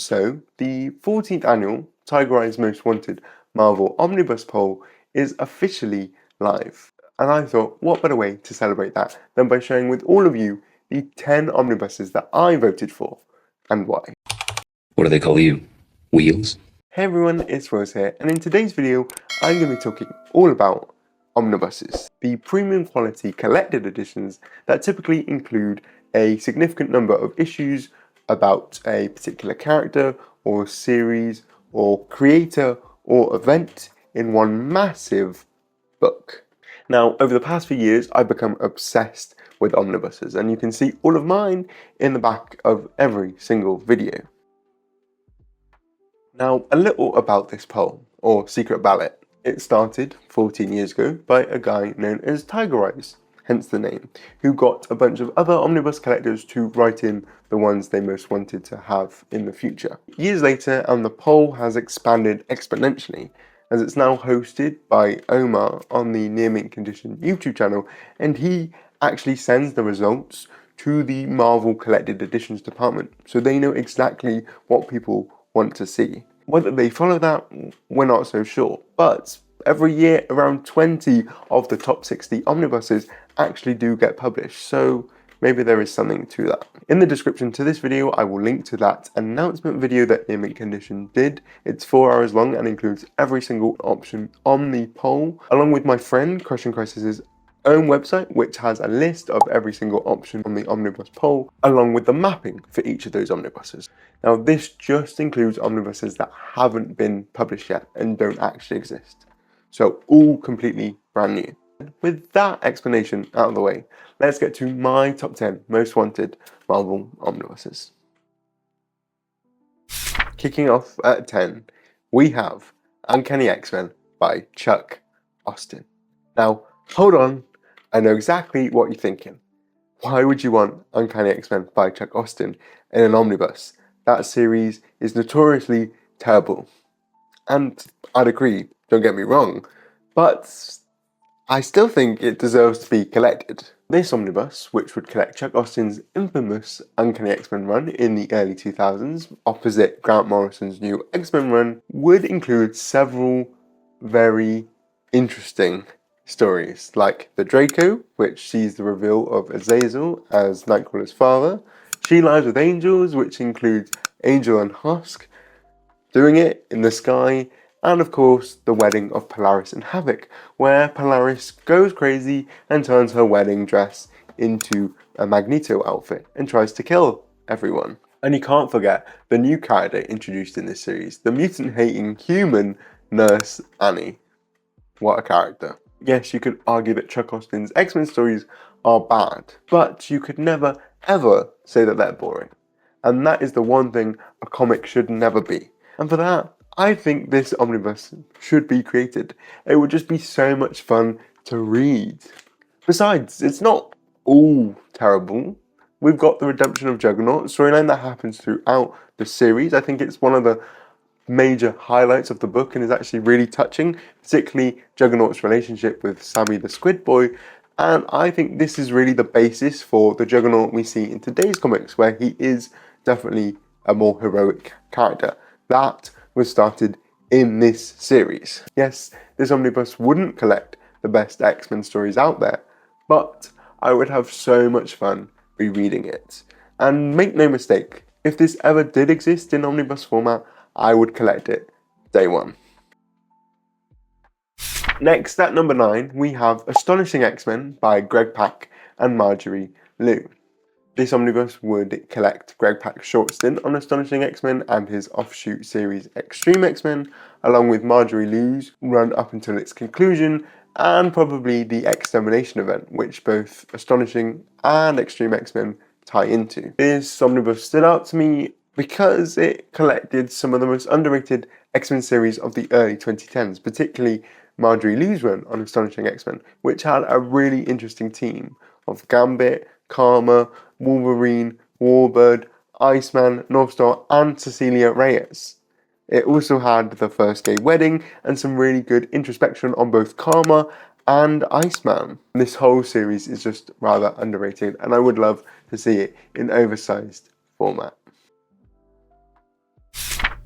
So, the 14th annual Tigereyes Most Wanted Marvel Omnibus poll is officially live. And I thought, what better way to celebrate that than by sharing with all of you the 10 omnibuses that I voted for and why. What do they call you? Wheels? Hey everyone, it's Rose here, and in today's video, I'm going to be talking all about omnibuses, the premium quality collected editions that typically include a significant number of issues about a particular character or series or creator or event in one massive book. Now, over the past few years, I've become obsessed with omnibuses, and you can see all of mine in the back of every single video. Now, a little about this poll, or secret ballot. It started 14 years ago by a guy known as Tigereyes, hence the name, who got a bunch of other omnibus collectors to write in the ones they most wanted to have in the future. Years later, and the poll has expanded exponentially, as it's now hosted by Omar on the Near Mint Condition YouTube channel, and he actually sends the results to the Marvel Collected Editions department, so they know exactly what people want to see. Whether they follow that, we're not so sure, but every year around 20 of the top 60 omnibuses actually do get published, so maybe there is something to that. In the description to this video, I will link to that announcement video that Near Mint Condition did. It's 4 hours long and includes every single option on the poll, along with my friend Crushing Crisis's own website, which has a list of every single option on the omnibus poll, along with the mapping for each of those omnibuses. Now, this just includes omnibuses that haven't been published yet and don't actually exist. So all completely brand new. With that explanation out of the way, let's get to my top 10 most wanted Marvel omnibuses. Kicking off at 10, we have Uncanny X-Men by Chuck Austen. Now, hold on, I know exactly what you're thinking. Why would you want Uncanny X-Men by Chuck Austen in an omnibus? That series is notoriously terrible. And I'd agree, don't get me wrong, but I still think it deserves to be collected. This omnibus, which would collect Chuck Austen's infamous Uncanny X-Men run in the early 2000s, opposite Grant Morrison's new X-Men run, would include several very interesting stories, like the Draco, which sees the reveal of Azazel as Nightcrawler's father, She Lies with Angels, which includes Angel and Husk doing it in the sky, and of course the wedding of Polaris and Havoc, where Polaris goes crazy and turns her wedding dress into a Magneto outfit and tries to kill everyone. And you can't forget the new character introduced in this series, the mutant-hating human Nurse Annie. What a character. Yes, you could argue that Chuck Austen's X-Men stories are bad, but you could never, ever say that they're boring. And that is the one thing a comic should never be. And for that, I think this omnibus should be created. It would just be so much fun to read. Besides, it's not all terrible. We've got the redemption of Juggernaut, storyline that happens throughout the series. I think it's one of the major highlights of the book and is actually really touching, particularly Juggernaut's relationship with Sammy the Squid Boy. And I think this is really the basis for the Juggernaut we see in today's comics, where he is definitely a more heroic character. That was started in this series. Yes, this omnibus wouldn't collect the best X-Men stories out there, but I would have so much fun rereading it. And make no mistake, if this ever did exist in omnibus format, I would collect it day one. Next, at number 9, we have Astonishing X-Men by Greg Pak and Marjorie Liu. This omnibus would collect Greg Pak's short stint on Astonishing X-Men and his offshoot series Extreme X-Men, along with Marjorie Liu's run up until its conclusion, and probably the Extermination event, which both Astonishing and Extreme X-Men tie into. This omnibus stood out to me because it collected some of the most underrated X-Men series of the early 2010s, particularly Marjorie Liu's run on Astonishing X-Men, which had a really interesting team of Gambit, Karma, Wolverine, Warbird, Iceman, Northstar, and Cecilia Reyes. It also had the first gay wedding and some really good introspection on both Karma and Iceman. This whole series is just rather underrated, and I would love to see it in oversized format.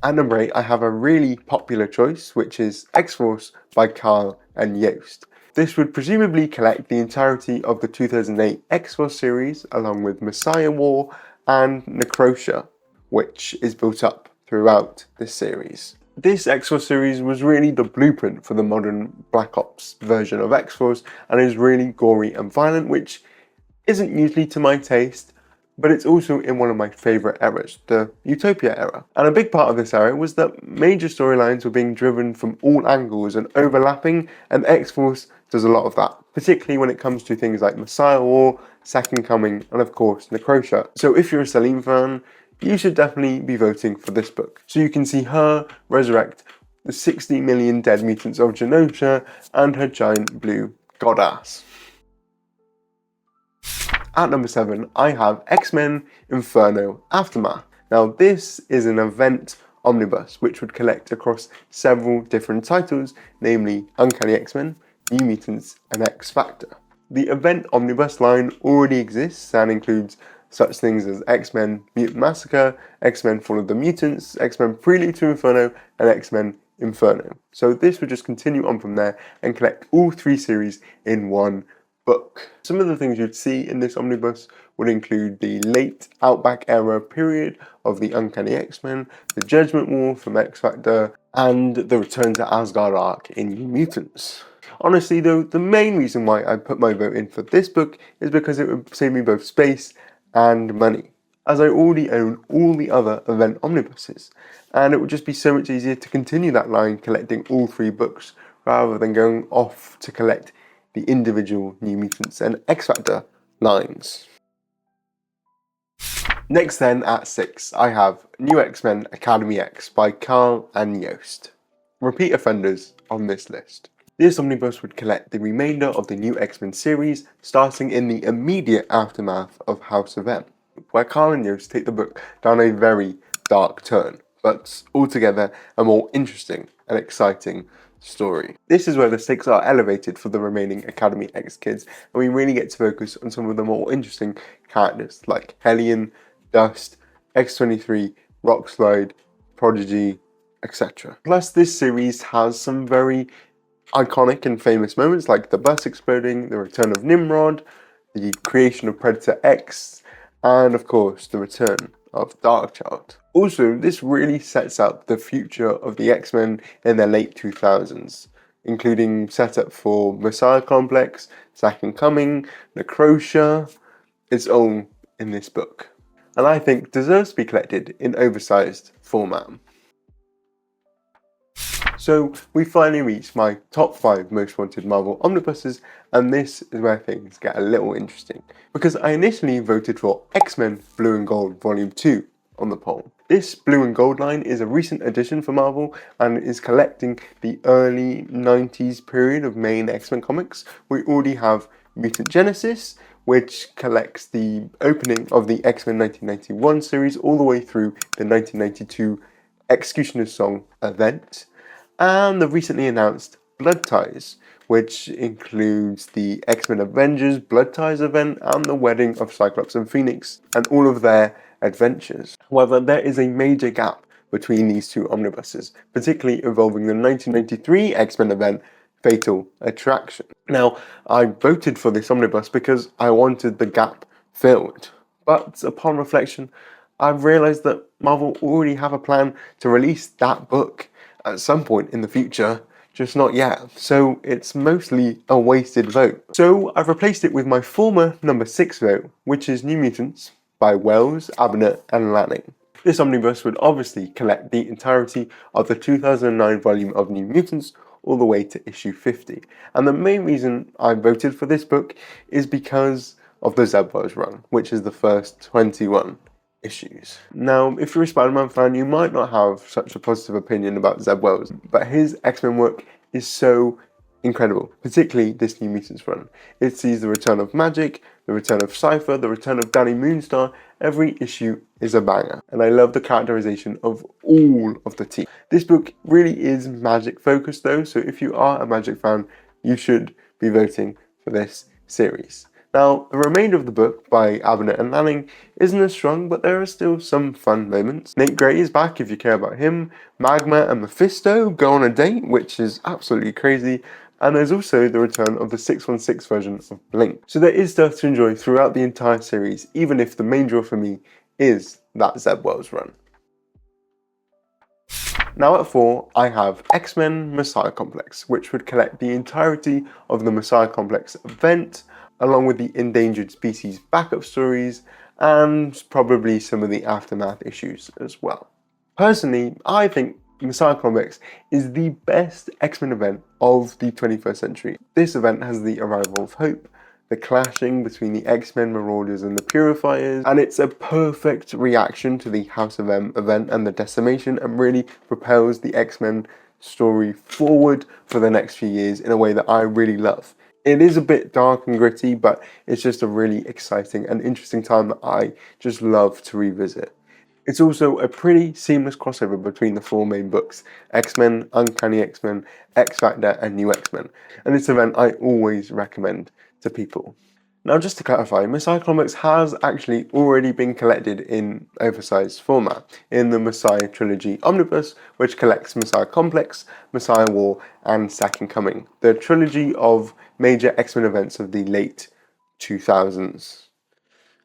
At number 8, I have a really popular choice, which is X-Force by Carl and Yost. This would presumably collect the entirety of the 2008 X-Force series, along with Messiah War and Necrotia, which is built up throughout this series. This X-Force series was really the blueprint for the modern Black Ops version of X-Force, and is really gory and violent, which isn't usually to my taste, but it's also in one of my favourite eras, the Utopia era. And a big part of this era was that major storylines were being driven from all angles and overlapping, and X-Force does a lot of that, particularly when it comes to things like Messiah War, Second Coming, and of course Necrotia. So if you're a Selene fan, you should definitely be voting for this book, so you can see her resurrect the 60 million dead mutants of Genosha and her giant blue godass. At number 7, I have X-Men Inferno Aftermath. Now this is an event omnibus which would collect across several different titles, namely Uncanny X-Men, New Mutants, and X-Factor. The event omnibus line already exists and includes such things as X-Men Mutant Massacre, X-Men Fall of the Mutants, X-Men Prelude to Inferno, and X-Men Inferno. So this would just continue on from there and collect all 3 series in one book. Some of the things you'd see in this omnibus would include the late Outback era period of the Uncanny X-Men, the Judgment War from X-Factor, and the Return to Asgard arc in New Mutants. Honestly though, the main reason why I put my vote in for this book is because it would save me both space and money, as I already own all the other event omnibuses, and it would just be so much easier to continue that line collecting all 3 books rather than going off to collect the individual New Mutants and X-Factor lines. Next then, at 6, I have New X-Men Academy X by Carl and Yost. Repeat offenders on this list. This omnibus would collect the remainder of the New X-Men series, starting in the immediate aftermath of House of M, where Carl and Yost take the book down a very dark turn, but altogether a more interesting and exciting story. This is where the stakes are elevated for the remaining Academy X kids, and we really get to focus on some of the more interesting characters like Hellion, Dust, X-23, Rockslide, Prodigy, etc. Plus, this series has some very iconic and famous moments like the bus exploding, the return of Nimrod, the creation of Predator X, and of course the return of Darkchild. Also, this really sets up the future of the X-Men in the late 2000s, including setup for Messiah Complex, Second Coming, Necrotia. It's all in this book, and I think deserves to be collected in oversized format. So we finally reached my top 5 most wanted Marvel omnibuses, and this is where things get a little interesting, because I initially voted for X-Men Blue and Gold Volume 2 on the poll. This Blue and Gold line is a recent addition for Marvel and is collecting the early 90s period of main X-Men comics. We already have Mutant Genesis, which collects the opening of the X-Men 1991 series all the way through the 1992 Executioner's Song event, and the recently announced Blood Ties, which includes the X-Men Avengers Blood Ties event and the wedding of Cyclops and Phoenix and all of their adventures. However, there is a major gap between these 2 omnibuses, particularly involving the 1993 X-Men event Fatal Attraction. Now, I voted for this omnibus because I wanted the gap filled, but upon reflection, I've realised that Marvel already have a plan to release that book at some point in the future, just not yet, so it's mostly a wasted vote. So I've replaced it with my former number 6 vote, which is New Mutants by Wells, Abnett and Lanning. This omnibus would obviously collect the entirety of the 2009 volume of New Mutants all the way to issue 50, and the main reason I voted for this book is because of the Zeb Wells run, which is the first 21 issues. Now, if you're a Spider-Man fan, you might not have such a positive opinion about Zeb Wells, but his X-Men work is so incredible, particularly this New Mutants run. It sees the return of Magic, the return of Cypher, the return of Danny Moonstar. Every issue is a banger, and I love the characterization of all of the team. This book really is Magic focused though, so if you are a Magic fan, you should be voting for this series. Now, the remainder of the book by Abnett and Lanning isn't as strong, but there are still some fun moments. Nate Gray is back if you care about him. Magma and Mephisto go on a date, which is absolutely crazy. And there's also the return of the 616 version of Blink. So there is stuff to enjoy throughout the entire series, even if the main draw for me is that Zeb Wells run. Now at 4, I have X-Men Messiah Complex, which would collect the entirety of the Messiah Complex event, along with the Endangered Species backup stories, and probably some of the aftermath issues as well. Personally, I think Messiah Complex is the best X-Men event of the 21st century. This event has the arrival of Hope, the clashing between the X-Men Marauders and the Purifiers, and it's a perfect reaction to the House of M event and the decimation, and really propels the X-Men story forward for the next few years in a way that I really love. It is a bit dark and gritty, but it's just a really exciting and interesting time that I just love to revisit. It's also a pretty seamless crossover between the 4 main books, X-Men, Uncanny X-Men, X-Factor and New X-Men, and this event I always recommend to people. Now just to clarify, Messiah Complex has actually already been collected in oversized format in the Messiah Trilogy Omnibus, which collects Messiah Complex, Messiah War and Second Coming, the trilogy of major X-Men events of the late 2000s.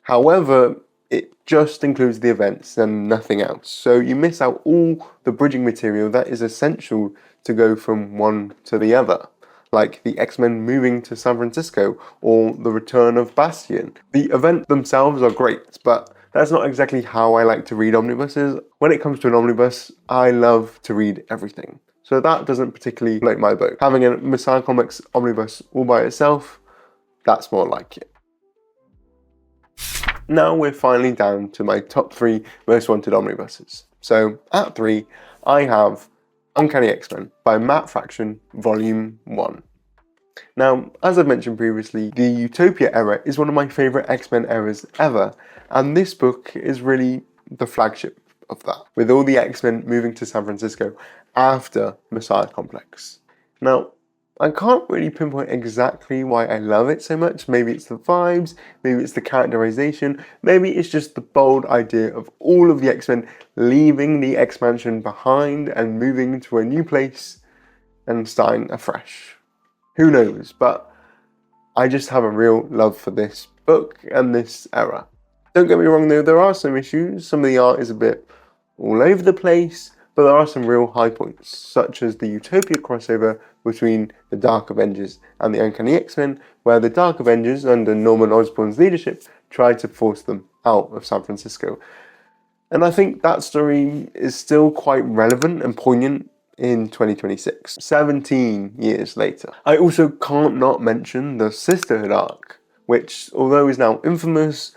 However, it just includes the events and nothing else, so you miss out all the bridging material that is essential to go from one to the other, like the X-Men moving to San Francisco or the return of Bastion. The events themselves are great, but that's not exactly how I like to read omnibuses. When it comes to an omnibus, I love to read everything, so that doesn't particularly float my boat. Having a Messiah Comics omnibus all by itself, that's more like it. Now we're finally down to my top 3 most wanted omnibuses. So at 3, I have Uncanny X-Men by Matt Fraction, Volume 1. Now, as I've mentioned previously, the Utopia era is one of my favourite X-Men eras ever, and this book is really the flagship of that, with all the X-Men moving to San Francisco after Messiah Complex. Now, I can't really pinpoint exactly why I love it so much. Maybe it's the vibes, maybe it's the characterization, maybe it's just the bold idea of all of the X-Men leaving the X-Mansion behind and moving to a new place and starting afresh. Who knows, but I just have a real love for this book and this era. Don't get me wrong though, there are some issues. Some of the art is a bit all over the place, but there are some real high points, such as the Utopia crossover between the Dark Avengers and the Uncanny X-Men, where the Dark Avengers, under Norman Osborn's leadership, tried to force them out of San Francisco. And I think that story is still quite relevant and poignant in 2026, 17 years later. I also can't not mention the Sisterhood arc, which, although is now infamous,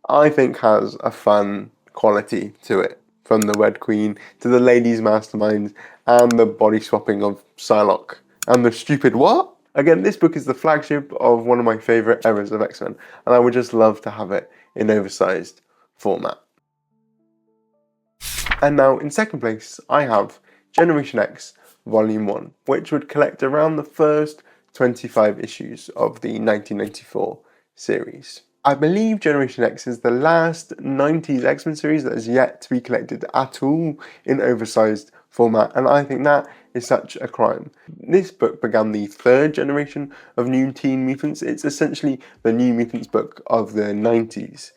I think has a fun quality to it. From the Red Queen to the Ladies Masterminds and the body swapping of Psylocke and the stupid what? Again, this book is the flagship of one of my favourite eras of X-Men, and I would just love to have it in oversized format. And now in second place, I have Generation X Volume 1, which would collect around the first 25 issues of the 1994 series. I believe Generation X is the last 90s X-Men series that is yet to be collected at all in oversized format, and I think that is such a crime. This book began the 3rd generation of New Teen Mutants. It's essentially the New Mutants book of the 90s,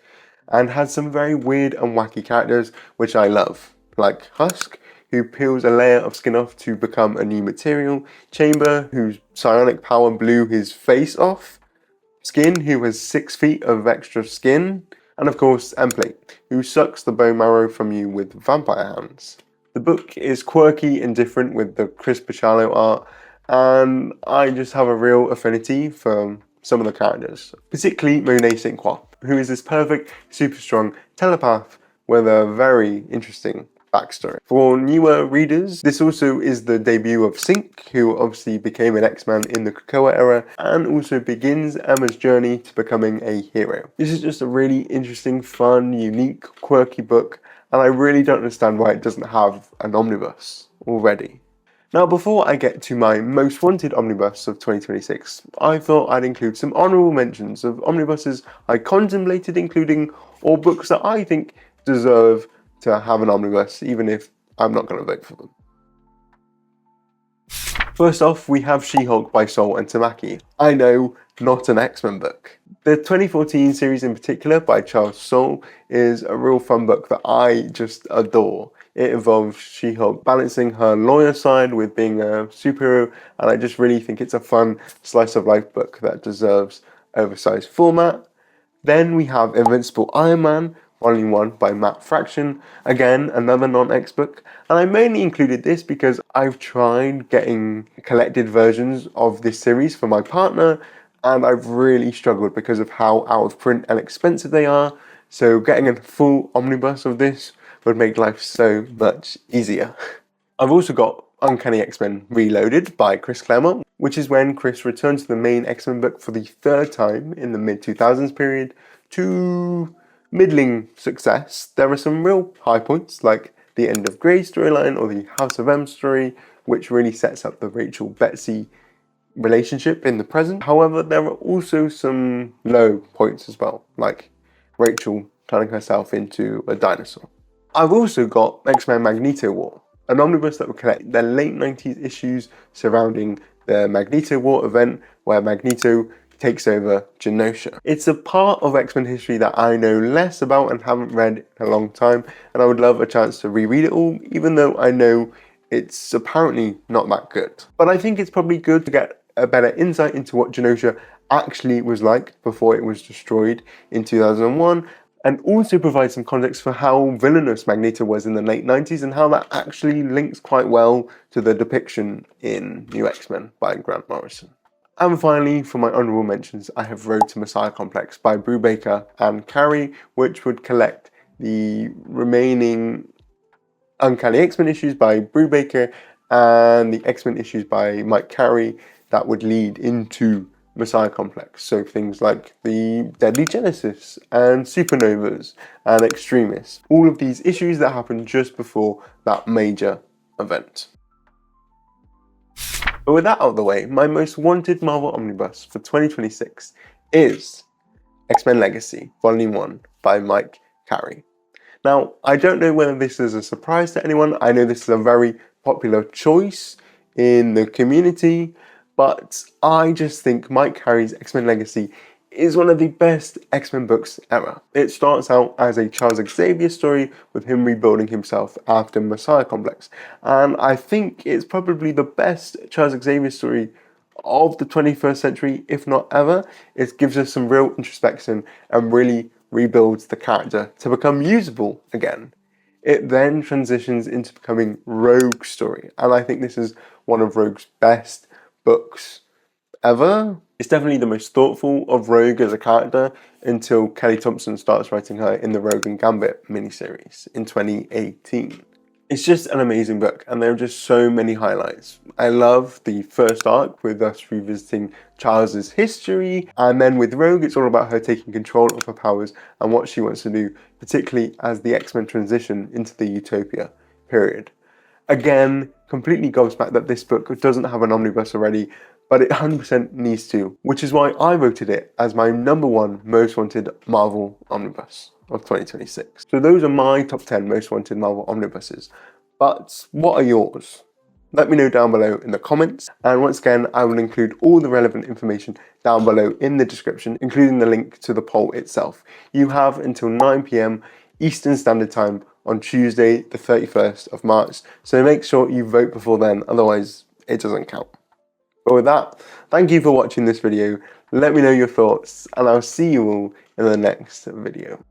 and had some very weird and wacky characters, which I love, like Husk, who peels a layer of skin off to become a new material, Chamber, whose psionic power blew his face off, Skin, who has 6 feet of extra skin, and of course Emplate, who sucks the bone marrow from you with vampire hands. The book is quirky and different with the Chris Bachalo art, and I just have a real affinity for some of the characters, particularly Monet St. Croix, who is this perfect, super strong telepath with a very interesting backstory. For newer readers, this also is the debut of Synch, who obviously became an X-Man in the Krakoa era, and also begins Emma's journey to becoming a hero. This is just a really interesting, fun, unique, quirky book, and I really don't understand why it doesn't have an omnibus already. Now, before I get to my most wanted omnibus of 2026, I thought I'd include some honourable mentions of omnibuses I contemplated including, or books that I think deserve to have an omnibus, even if I'm not going to vote for them. First off, we have She-Hulk by Sol and Tamaki. I know, not an X-Men book. The 2014 series in particular by Charles Soule is a real fun book that I just adore. It involves She-Hulk balancing her lawyer side with being a superhero, and I just really think it's a fun slice of life book that deserves oversized format. Then we have Invincible Iron Man, Volume 1 by Matt Fraction, again another non-X book, and I mainly included this because I've tried getting collected versions of this series for my partner, and I've really struggled because of how out of print and expensive they are, so getting a full omnibus of this would make life so much easier. I've also got Uncanny X-Men Reloaded by Chris Claremont, which is when Chris returns to the main X-Men book for the third time in the mid-2000s period to middling success. There are some real high points like the End of Grey storyline or the House of M story, which really sets up the Rachel-Betsy relationship in the present. However, there are also some low points as well, like Rachel turning herself into a dinosaur. I've also got X-Men Magneto War, an omnibus that will collect the late 90s issues surrounding the Magneto War event where Magneto takes over Genosha. It's a part of X-Men history that I know less about and haven't read in a long time, and I would love a chance to reread it all, even though I know it's apparently not that good. But I think it's probably good to get a better insight into what Genosha actually was like before it was destroyed in 2001, and also provide some context for how villainous Magneto was in the late 90s and how that actually links quite well to the depiction in New X-Men by Grant Morrison. And finally, for my honourable mentions, I have Road to Messiah Complex by Brubaker and Carey, which would collect the remaining Uncanny X-Men issues by Brubaker and the X-Men issues by Mike Carey that would lead into Messiah Complex. So things like the Deadly Genesis and Supernovas and Extremis. All of these issues that happened just before that major event. But with that out of the way, my most wanted Marvel Omnibus for 2026 is X-Men Legacy, Volume 1 by Mike Carey. Now, I don't know whether this is a surprise to anyone. I know this is a very popular choice in the community, but I just think Mike Carey's X-Men Legacy is one of the best X-Men books ever. It starts out as a Charles Xavier story with him rebuilding himself after Messiah Complex, and I think it's probably the best Charles Xavier story of the 21st century, if not ever. It gives us some real introspection and really rebuilds the character to become usable again. It then transitions into becoming Rogue's story, and I think this is one of Rogue's best books ever. It's definitely the most thoughtful of Rogue as a character until Kelly Thompson starts writing her in the Rogue and Gambit miniseries in 2018. It's just an amazing book, and there are just so many highlights. I love the first arc with us revisiting Charles's history, and then with Rogue, it's all about her taking control of her powers and what she wants to do, particularly as the X-Men transition into the Utopia period. Again, completely gobsmacked that this book doesn't have an omnibus already, but it 100% needs to, which is why I voted it as my #1 most wanted Marvel Omnibus of 2026. So those are my top 10 most wanted Marvel Omnibuses. But what are yours? Let me know down below in the comments, and once again I will include all the relevant information down below in the description, including the link to the poll itself. You have until 9 PM Eastern Standard Time on Tuesday the 31st of March, so make sure you vote before then, otherwise it doesn't count. But with that, thank you for watching this video, let me know your thoughts, and I'll see you all in the next video.